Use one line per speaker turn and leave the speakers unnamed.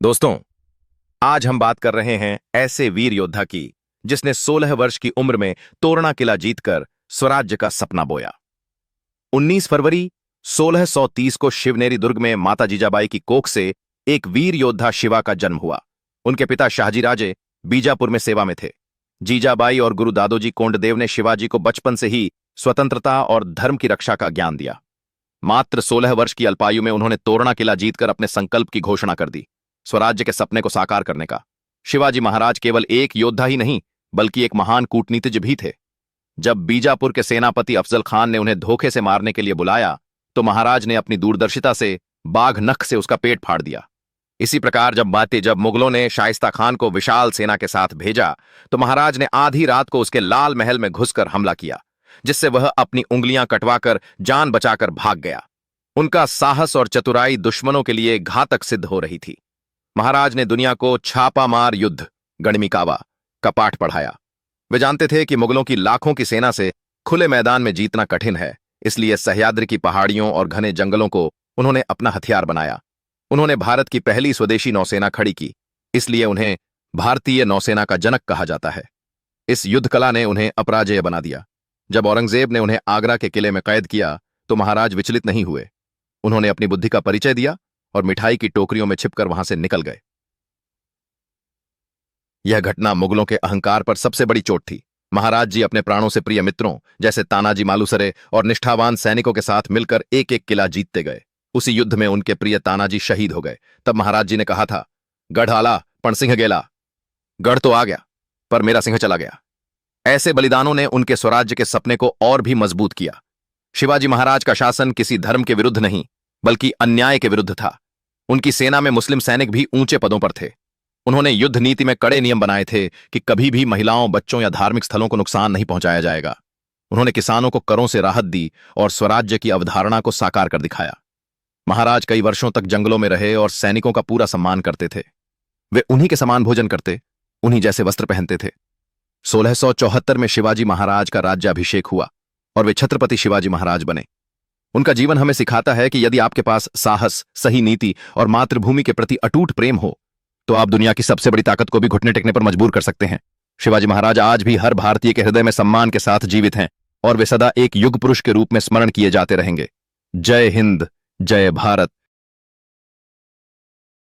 दोस्तों, आज हम बात कर रहे हैं ऐसे वीर योद्धा की जिसने 16 वर्ष की उम्र में तोरणा किला जीतकर स्वराज्य का सपना बोया। 19 फरवरी 1630 को शिवनेरी दुर्ग में माता जीजाबाई की कोख से एक वीर योद्धा शिवा का जन्म हुआ। उनके पिता शाहजीराजे बीजापुर में सेवा में थे। जीजाबाई और गुरु दादोजी कोंडदेव ने शिवाजी को बचपन से ही स्वतंत्रता और धर्म की रक्षा का ज्ञान दिया। मात्र 16 वर्ष की अल्पायु में उन्होंने तोरणा किला जीतकर अपने संकल्प की घोषणा कर दी, स्वराज्य के सपने को साकार करने का। शिवाजी महाराज केवल एक योद्धा ही नहीं बल्कि एक महान कूटनीतिज्ञ भी थे। जब बीजापुर के सेनापति अफजल खान ने उन्हें धोखे से मारने के लिए बुलाया तो महाराज ने अपनी दूरदर्शिता से बाघ नख से उसका पेट फाड़ दिया। इसी प्रकार जब मुगलों ने शाइस्ता खान को विशाल सेना के साथ भेजा तो महाराज ने आधी रात को उसके लाल महल में घुसकर हमला किया, जिससे वह अपनी उंगलियां कटवाकर जान बचाकर भाग गया। उनका साहस और चतुराई दुश्मनों के लिए घातक सिद्ध हो रही थी। महाराज ने दुनिया को छापामार युद्ध गणिमिकावा का पाठ पढ़ाया। वे जानते थे कि मुगलों की लाखों की सेना से खुले मैदान में जीतना कठिन है, इसलिए सह्याद्री की पहाड़ियों और घने जंगलों को उन्होंने अपना हथियार बनाया। उन्होंने भारत की पहली स्वदेशी नौसेना खड़ी की, इसलिए उन्हें भारतीय नौसेना का जनक कहा जाता है। इस युद्ध कला ने उन्हें अपराजेय बना दिया। जब औरंगजेब ने उन्हें आगरा के किले में कैद किया तो महाराज विचलित नहीं हुए। उन्होंने अपनी बुद्धि का परिचय दिया और मिठाई की टोकरियों में छिपकर वहां से निकल गए। यह घटना मुगलों के अहंकार पर सबसे बड़ी चोट थी। महाराज जी अपने प्राणों से प्रिय मित्रों जैसे तानाजी मालुसरे और निष्ठावान सैनिकों के साथ मिलकर एक एक किला जीतते गए। उसी युद्ध में उनके प्रिय तानाजी शहीद हो गए। तब महाराज जी ने कहा था, गढ़ आला पण सिंह गेला। गढ़ तो आ गया पर मेरा सिंह चला गया। ऐसे बलिदानों ने उनके स्वराज्य के सपने को और भी मजबूत किया। शिवाजी महाराज का शासन किसी धर्म के विरुद्ध नहीं बल्कि अन्याय के विरुद्ध था। उनकी सेना में मुस्लिम सैनिक भी ऊंचे पदों पर थे। उन्होंने युद्ध नीति में कड़े नियम बनाए थे कि कभी भी महिलाओं, बच्चों या धार्मिक स्थलों को नुकसान नहीं पहुंचाया जाएगा। उन्होंने किसानों को करों से राहत दी और स्वराज्य की अवधारणा को साकार कर दिखाया। महाराज कई वर्षों तक जंगलों में रहे और सैनिकों का पूरा सम्मान करते थे। वे उन्हीं के समान भोजन करते, उन्हीं जैसे वस्त्र पहनते थे। 1674 में शिवाजी महाराज का राज्याभिषेक हुआ और वे छत्रपति शिवाजी महाराज बने। उनका जीवन हमें सिखाता है कि यदि आपके पास साहस, सही नीति और मातृभूमि के प्रति अटूट प्रेम हो तो आप दुनिया की सबसे बड़ी ताकत को भी घुटने टेकने पर मजबूर कर सकते हैं। शिवाजी महाराज आज भी हर भारतीय के हृदय में सम्मान के साथ जीवित हैं और वे सदा एक युग पुरुष के रूप में स्मरण किए जाते रहेंगे। जय हिंद, जय भारत।